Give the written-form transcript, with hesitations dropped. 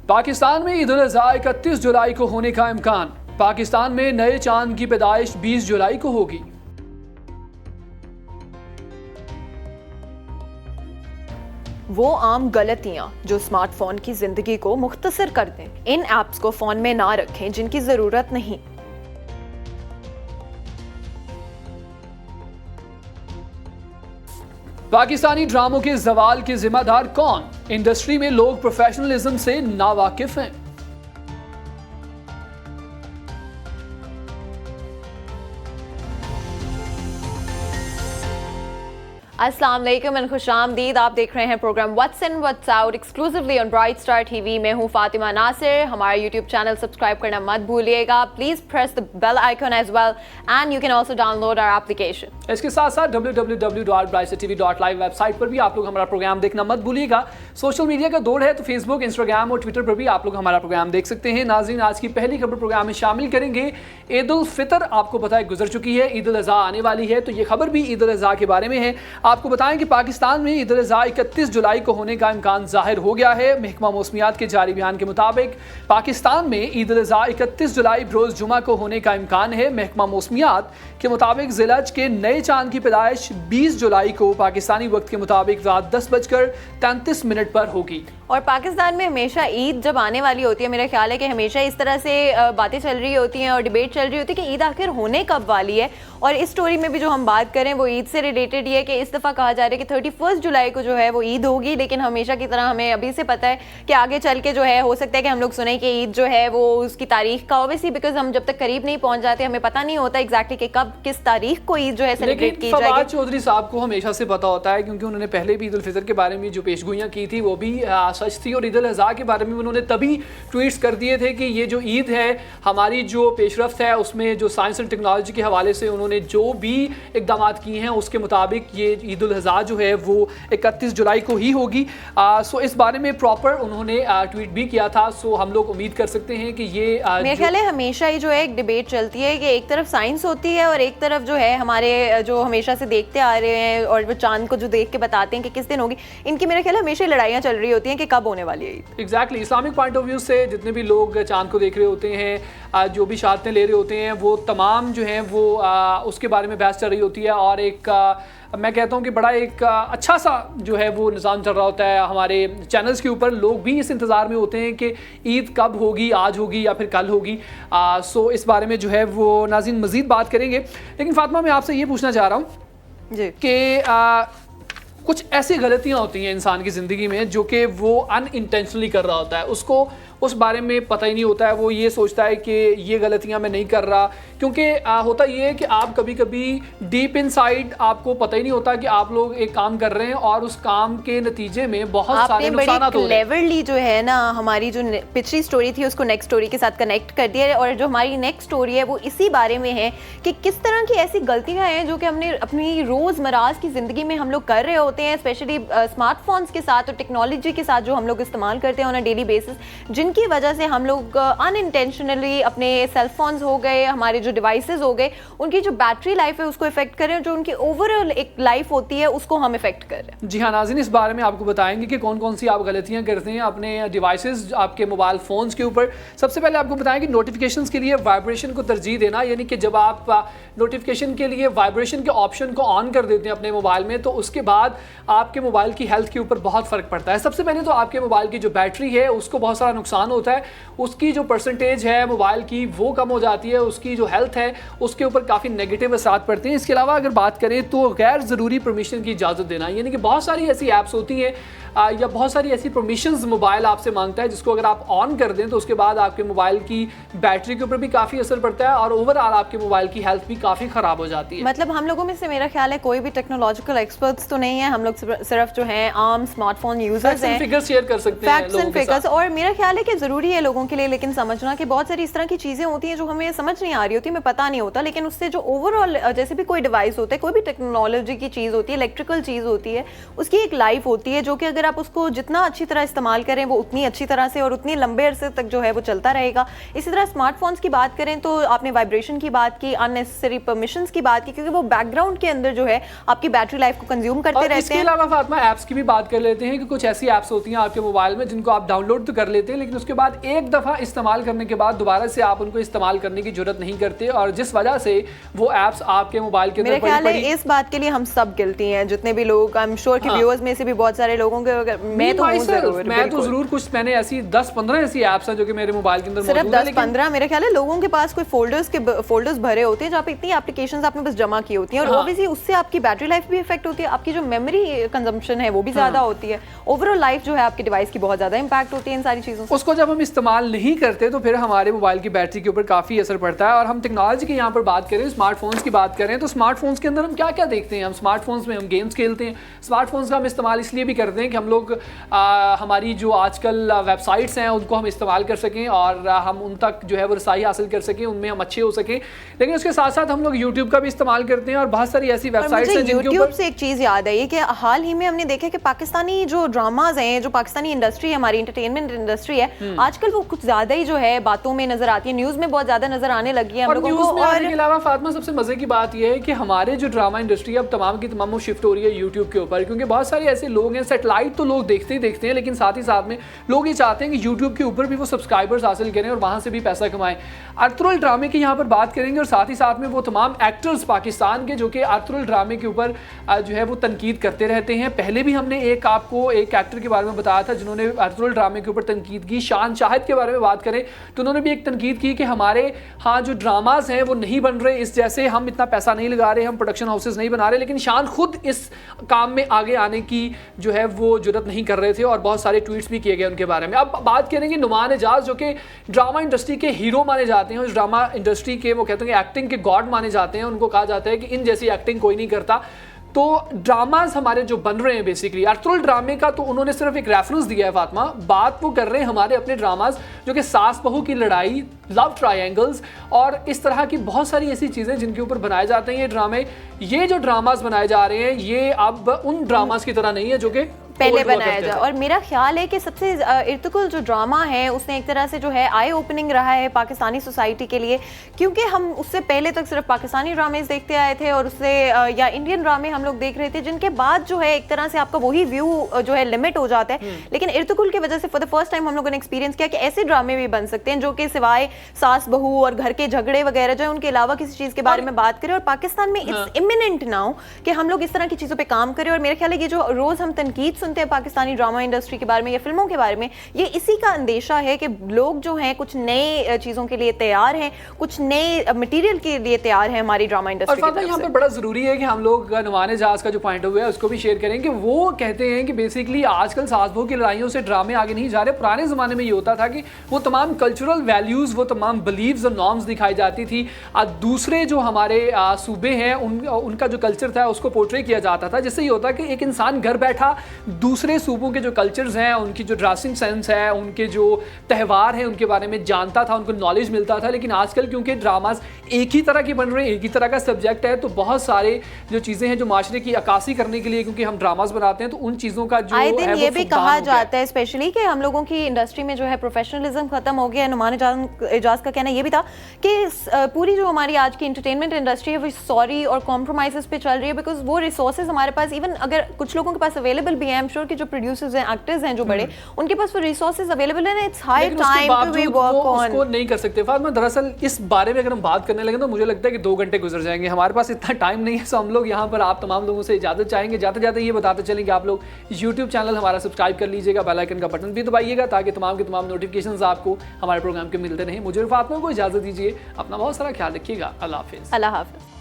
पाकिस्तान में ईद उल अज़हा 31 जुलाई को होने का इम्कान। पाकिस्तान में नए चांद की पैदाइश 20 जुलाई को होगी। वो आम गलतियां जो स्मार्टफोन की जिंदगी को मुख्तसर कर दें। इन ऐप्स को फोन में ना रखें जिनकी जरूरत नहीं। पाकिस्तानी ड्रामों के जवाल के जिम्मेदार कौन? इंडस्ट्री में लोग प्रोफेशनलिज्म से नावाकिफ हैं। अस्सलाम वालेकुम एंड खुशामदीद। आप देख रहे हैं programme what's in what's out exclusively on Bright Star TV. मैं हूं फातिमा नासिर। हमारा यूट्यूब चैनल सब्सक्राइब करना मत भूलिएगा। Please press the bell icon as well and you can also download our application. इसके साथ साथ www.brightstartv.live वेबसाइट पर भी आप लोग हमारा प्रोग्राम देखना मत भूलिएगा। सोशल मीडिया का दौर है तो फेसबुक, इंस्टाग्राम और ट्विटर पर भी आप लोग हमारा प्रोग्राम देख सकते हैं। नाज़रीन, आज की पहली खबर प्रोग्राम में शामिल करेंगे। ईद उल फितर आपको पता है गुजर चुकी है, ईद उल अज़हा आने वाली है, तो ये खबर भी ईद उल अज़हा के बारे में है। आपको बताएं कि पाकिस्तान में ईद उल अज़हा 31 जुलाई को होने का इम्कान जाहिर हो गया है। महकमा मौसमियात के जारी बयान के मुताबिक पाकिस्तान में ईद उल अज़हा 31 जुलाई रोज़ जुमा को होने का इम्कान है। महकमा मौसमियात के मुताबिक ज़िलहज के नए चांद की पैदाइश 20 जुलाई को पाकिस्तानी वक्त के मुताबिक रात 10:33 पर होगी। और पाकिस्तान में हमेशा ईद जब आने वाली होती है, मेरा ख्याल है कि हमेशा इस तरह से बातें चल रही होती हैं और डिबेट चल रही होती है कि ईद आखिर होने कब वाली है। और इस स्टोरी में भी जो हम बात करें वो ईद से रिलेटेड ये है कि इस दफ़ा कहा जा रहा है कि 31 जुलाई को जो है वो ईद होगी। लेकिन हमेशा की तरह हमें अभी से पता है कि आगे चल के जो है हो सकता है कि हम लोग सुने कि ईद जो है वो उसकी तारीख का, ऑब्वियसली बिकॉज हम जब तक करीब नहीं पहुंच जाते हमें पता नहीं होता एग्जैक्टली कि कब किस तारीख को ईद जो है सेलिब्रेट की जाएगी। फवाद चौधरी साहब को हमेशा से पता होता है क्योंकि उन्होंने पहले भी ईद उल फितर के बारे में जो पेशगोइयाँ की थी वो भी सच थी। और ईद उल अज़हा के बारे में उन्होंने तभी ट्वीट्स कर दिए थे कि ये जो ईद है हमारी जो पेशरफ्त है उसमें जो साइंस एंड टेक्नोलॉजी के हवाले से उन्होंने जो भी इकदाम किए हैं उसके मुताबिक ये ईद उल अज़हा जो है वो 31 जुलाई को ही होगी। सो इस बारे में प्रॉपर उन्होंने ट्वीट भी किया था। सो हम लोग उम्मीद कर सकते हैं कि ये मेरे ख्याल है हमेशा ही जो है एक डिबेट चलती है कि एक तरफ साइंस होती है और एक तरफ जो है हमारे जो हमेशा से देखते आ रहे हैं और वो चांद को जो देख के बताते हैं कि किस दिन होगी, इनकी मेरे ख्याल हमेशा लड़ाइयाँ चल रही होती हैं कि कब होने वाली है Eid. Exactly Islamic point of view से जितने भी लोग चांद को देख रहे होते हैं, जो भी शहादतें ले रहे होते हैं, वो तमाम जो हैं वो उसके बारे में बहस चल रही होती है। और एक मैं कहता हूँ कि बड़ा एक अच्छा सा जो है वो निज़ाम चल रहा होता है हमारे चैनल्स के ऊपर। लोग भी इस इंतज़ार में होते हैं कि ईद कब होगी, आज होगी या फिर कल होगी। सो इस बारे में जो है वो नाज़रीन मज़ीद बात करेंगे। लेकिन फातिमा, मैं आपसे ये पूछना चाह रहा हूँ जी कि कुछ ऐसी गलतियाँ होती हैं इंसान की ज़िंदगी में जो कि वो अनइंटेंशनली कर रहा होता है, उसको उस बारे में पता ही नहीं होता है। वो ये सोचता है कि ये गलतियाँ मैं नहीं कर रहा, क्योंकि होता ये है कि आप कभी कभी डीप इनसाइड आपको पता ही नहीं होता कि आप लोग एक काम कर रहे हैं और उस काम के नतीजे में बहुत सारे नुकसान हो रहे हैं। क्लेवरली जो है ना हमारी जो पिछली स्टोरी थी उसको नेक्स्ट स्टोरी के साथ कनेक्ट कर दिया। और जो हमारी नेक्स्ट स्टोरी है वो इसी बारे में है कि किस तरह की ऐसी गलतियाँ हैं जो कि हमने अपनी रोज़मर्रा की ज़िंदगी में हम लोग कर रहे होते हैं, स्पेशली स्मार्टफोन्स के साथ और टेक्नोलॉजी के साथ जो हम लोग इस्तेमाल करते हैं ऑन अ डेली बेसिस, जिनकी वजह से हम लोग अनइंटेंशनली अपने सेल फोन्स हो गए, हमारे जो डिवाइसेस हो गए, उनकी जो बैटरी लाइफ है उसको इफेक्ट कर रहे हैं, जो उनकी ओवरऑल एक लाइफ होती है उसको हम इफेक्ट कर रहे हैं। जी हाँ नाज़रीन, इस बारे में आपको बताएंगे कि कौन कौन सी आप गलतियां करते हैं अपने डिवाइसेस, आपके मोबाइल फ़ोन्स के ऊपर। सबसे पहले आपको बताएं कि नोटिफिकेशंस के लिए वाइब्रेशन को तरजीह देना, यानी कि जब आप नोटिफिकेशन के लिए वाइब्रेशन के ऑप्शन को ऑन कर देते हैं अपने मोबाइल में, तो उसके बाद आपके मोबाइल की हेल्थ के ऊपर बहुत फ़र्क पड़ता है। सबसे पहले तो आपके मोबाइल की जो बैटरी है उसको बहुत सारा नुकसान होता है, उसकी जो परसेंटेज है मोबाइल की वो कम हो जाती है, उसकी जो हेल्थ है उसके ऊपर काफ़ी नेगेटिव असर पड़ते हैं। इसके अलावा अगर बात करें तो गैर ज़रूरी परमिशन की इजाज़त देना, यानी कि बहुत सारी ऐसी ऐप्स होती हैं या बहुत सारी ऐसी परमिशंस मोबाइल आपसे मांगता है जिसको अगर आप ऑन कर दें तो उसके बाद आपके मोबाइल की बैटरी के ऊपर भी काफ़ी असर पड़ता है और ओवरऑल आपके मोबाइल की हेल्थ भी काफ़ी ख़राब हो जाती है। मतलब हम लोगों में से मेरा ख्याल है कोई भी टेक्नोलॉजिकल एक्सपर्ट्स तो नहीं है, हम लोग सिर्फ जो है आम स्मार्टफोन यूजर्स हैं, फिगर्स शेयर कर सकते हैं फैक्ट्स एंड फिगर्स। और मेरा ख्याल है कि ज़रूरी है लोगों के लिए लेकिन समझना कि बहुत सारी इस तरह की चीज़ें होती हैं जो हमें समझ नहीं आ रही होती, हमें पता नहीं होता, लेकिन उससे जो ओवरऑल जैसे भी कोई डिवाइस होता है, कोई भी टेक्नोलॉजी की चीज़ होती है, इलेक्ट्रिकल चीज़ होती है, उसकी एक लाइफ होती है जो कि अगर आप उसको जितना अच्छी तरह इस्तेमाल करें वो उतनी अच्छी तरह से और उतनी लंबे अरसे तक जो है वो चलता रहेगा। इसी तरह स्मार्टफोन्स की बात करें तो आपने वाइब्रेशन की बात की, अननेसेसरी परमिशंस की बात की, क्योंकि वो बैकग्राउंड के अंदर जो है आपकी बैटरी लाइफ को कंज्यूम करते रहते हैं। इसके अलावा फातिमा ऐप्स की भी बात कर लेते हैं कि कुछ ऐसी ऐप्स होती हैं आपके मोबाइल में जिनको आप डाउनलोड तो कर लेते हैं लेकिन लेकिन उसके बाद एक दफ़ा इस्तेमाल करने के बाद दोबारा से आप उनको इस्तेमाल करने की जरूरत नहीं करते, और जिस वजह से वो ऐप्स आपके मोबाइल के मेरे ख्याल है इस बात के लिए हम सब गिल्टी हैं, जितने भी लोग, आई एम श्योर कि व्यूअर्स में से भी बहुत सारे लोगों के, मैं तो जरूर कुछ, मैंने ऐसी 10-15 ऐसी ऐप्स हैं जो कि मेरे मोबाइल के अंदर सिर्फ 10-15, मेरे ख्याल है लोगों के पास कोई फोल्डर्स भरे होते हैं जहाँ पे इतनी एप्लीकेशंस आपने बस जमा की होती हैं, और ऑब्वियसली उससे आपकी बैटरी लाइफ भी इफेक्ट होती है, आपकी जो मेमोरी कंजम्पशन है वो भी ज्यादा होती है, ओवरऑल लाइफ जो है आपके डिवाइस की बहुत ज्यादा इंपैक्ट होती है इन सारी चीजों से। उसको जब हम इस्तेमाल नहीं करते तो फिर हमारे मोबाइल की बैटरी के ऊपर काफी असर पड़ता है। और हम टेक्नोलॉजी की यहाँ पर बात करें, स्मार्टफोन्स की बात करें, तो स्मार्टफोन्स के अंदर हम क्या क्या देखते हैं? हम स्मार्टफोन्स में हम गेम्स खेलते हैं, स्मार्टफोन्स का हम इस्तेमाल इसलिए भी करते हैं कि हम लोग हमारी जो आजकल वेबसाइट्स हैं उनको हम इस्तेमाल कर सकें और हम उन तक जो है वो रसाई हासिल कर सकें, उनमें हम अच्छे हो सकें। लेकिन उसके साथ साथ हम लोग यूट्यूब का भी इस्तेमाल करते हैं और बहुत सारी ऐसी वेबसाइट्स हैं जिनके ऊपर से एक चीज याद आई कि हाल ही में हमने देखा कि पाकिस्तानी जो ड्रामाज हैं, जो पाकिस्तानी इंडस्ट्री है, हमारी एंटरटेनमेंट इंडस्ट्री है, आजकल वो कुछ ज्यादा ही जो है बातों में नजर आती है, न्यूज में बहुत ज्यादा नजर आने लगी है हम लोगों को। और के अलावा फातिमा, सबसे मजे की बात यह है कि हमारे जो ड्रामा इंडस्ट्री अब तमाम की तमाम शिफ्ट हो रही है यूट्यूब के ऊपर, क्योंकि बहुत सारे ऐसे लोग हैं, सेटेलाइट तो लोग देखते ही देखते हैं, लेकिन साथ ही साथ में लोग ये चाहते हैं कि यूट्यूब के ऊपर भी वो सब्सक्राइबर्स हासिल करें और वहां से भी पैसा कमाएं। अर्थरुल ड्रामे की यहाँ पर बात करेंगे और साथ ही साथ में वो तमाम एक्टर्स पाकिस्तान के जो कि अर्थरुल ड्रामे के ऊपर जो है वो तनकीद करते रहते हैं। पहले भी हमने आपको एक एक्टर के बारे में बताया था जिन्होंने अर्थरुल ड्रामे के ऊपर तनकीद की। शान शाहिद के बारे में बात करें तो उन्होंने भी एक तनकीद की कि हमारे जो ड्रामाज हैं वो नहीं बन रहे इस जैसे, हम इतना पैसा नहीं लगा रहे, हम प्रोडक्शन हाउसेस नहीं बना रहे। लेकिन शान खुद इस काम में आगे आने की जो है वो जुर्रत नहीं कर रहे थे और बहुत सारे ट्वीट्स भी किए गए उनके बारे में। अब बात करेंगे नुमान एजाज, जो कि ड्रामा इंडस्ट्री के हीरो माने जाते हैं, उस ड्रामा इंडस्ट्री के वो कहते हैं कि एक्टिंग के गॉड माने जाते हैं। उनको कहा जाता है कि इन जैसी एक्टिंग कोई नहीं करता। तो ड्रामाज हमारे जो बन रहे हैं बेसिकली, अर्थरुल ड्रामे का तो उन्होंने सिर्फ एक रेफरेंस दिया है फातिमा, बात वो कर रहे हैं हमारे अपने ड्रामाज जो कि सास बहू की लड़ाई, लव ट्रायंगल्स और इस तरह की बहुत सारी ऐसी चीज़ें जिनके ऊपर बनाए जाते हैं ये ड्रामे। ये जो ड्रामाज बनाए जा रहे हैं ये अब उन ड्रामाज की तरह नहीं है जो कि पहले बनाया जाए। और मेरा ख्याल है कि सबसे इर्तुकुल जो ड्रामा है उसने एक तरह से जो है आई ओपनिंग रहा है पाकिस्तानी सोसाइटी के लिए, क्योंकि हम उससे पहले तक सिर्फ पाकिस्तानी ड्रामेज देखते आए थे और उससे या इंडियन ड्रामे हम लोग देख रहे थे, जिनके बाद जो है एक तरह से आपका वही व्यू जो है लिमिट हो जाता है। लेकिन इर्तुकुल की वजह से फॉर द फर्स्ट टाइम हम लोगों ने एक्सपीरियंस किया कि ऐसे ड्रामे भी बन सकते हैं जो कि सिवाय सास बहू और घर के झगड़े वगैरह जो है उनके अलावा किसी चीज़ के बारे में बात करें। और पाकिस्तान में इट्स इमिनेंट नाउ कि हम लोग इस तरह की चीज़ों पर काम करें। और मेरे ख्याल है ये जो रोज़ हम तनकीद सुनते हैं पाकिस्तानी ड्रामा इंडस्ट्री के बारे में या फिल्मों के बारे में, ये इसी का अंदेशा है कि लोग जो हैं कुछ नए चीज़ों के लिए तैयार हैं, कुछ नए मटेरियल के लिए तैयार हैं हमारी ड्रामा इंडस्ट्री की तरफ से। यहाँ पर बड़ा ज़रूरी है कि हम लोग नुमान एजाज का जो पॉइंट ऑफ व्यू है उसको भी शेयर करें कि वो कहते हैं कि बेसिकली आजकल सास बहू की लड़ाइयों से ड्रामे आगे नहीं जा रहे। पुराने ज़माने में ये होता था कि वो तमाम कल्चरल वैल्यूज़, वो तमाम बिलीव्स और नॉर्म्स दिखाई जाती थी। दूसरे जो हमारे सूबे हैं उनका जो कल्चर था उसको पोर्ट्रे किया जाता था, जिससे ये होता कि एक इंसान घर बैठा दूसरे सूबों के जो कल्चर्स हैं, उनकी जो ड्रेसिंग सेंस है, उनके जो त्यौहार हैं उनके बारे में जानता था, उनको नॉलेज मिलता था। लेकिन आजकल क्योंकि ड्रामाज एक ही तरह के बन रहे हैं, एक ही तरह का सब्जेक्ट है, तो बहुत सारे जो चीज़ें हैं जो माशरे की अक्कासी करने के लिए क्योंकि हम ड्रामाज बनाते हैं तो उन चीज़ों का जो है ये भी कहा जाता है स्पेशली कि हम लोगों की इंडस्ट्री में जो है प्रोफेशनलिज्म खत्म हो गया है। नुमान एजाज का कहना ये भी था कि पूरी जो हमारी आज की एंटरटेनमेंट इंडस्ट्री है वो सॉरी और कॉम्प्रोमाइज़ पे चल रही है, बिकॉज वो रिसोर्सेज हमारे पास, इवन अगर कुछ लोगों के पास अवेलेबल भी है, आई एम श्योर कि जो प्रोड्यूसर्स हैं, एक्टर्स हैं जो बड़े, उनके पास वो रिसोर्सेज अवेलेबल है, it's high time to be work on. उसको नहीं कर सकते फातिमा। दरअसल इस बारे में अगर हम बात करने लगे तो मुझे लगता है कि 2 घंटे गुजर जाएंगे, हमारे पास इतना टाइम नहीं है। सो हम लोग यहाँ पर आप तमाम लोगों से इजाजत चाहेंगे। जाते जाते ये बताते चलेंगे आप लोग यूट्यूब चैनल हमारा सब्सक्राइब कर लीजिएगा, बेल आइकन का बटन भी दबाइएगा ताकि तमाम के तमाम नोटिफिकेशंस आपको हमारे प्रोग्राम के मिलते रहें। मुझे फातिमा को इजाजत दीजिए, अपना बहुत सारा ख्याल रखिएगा। अल्लाह हाफिज़। अल्लाह हाफिज़।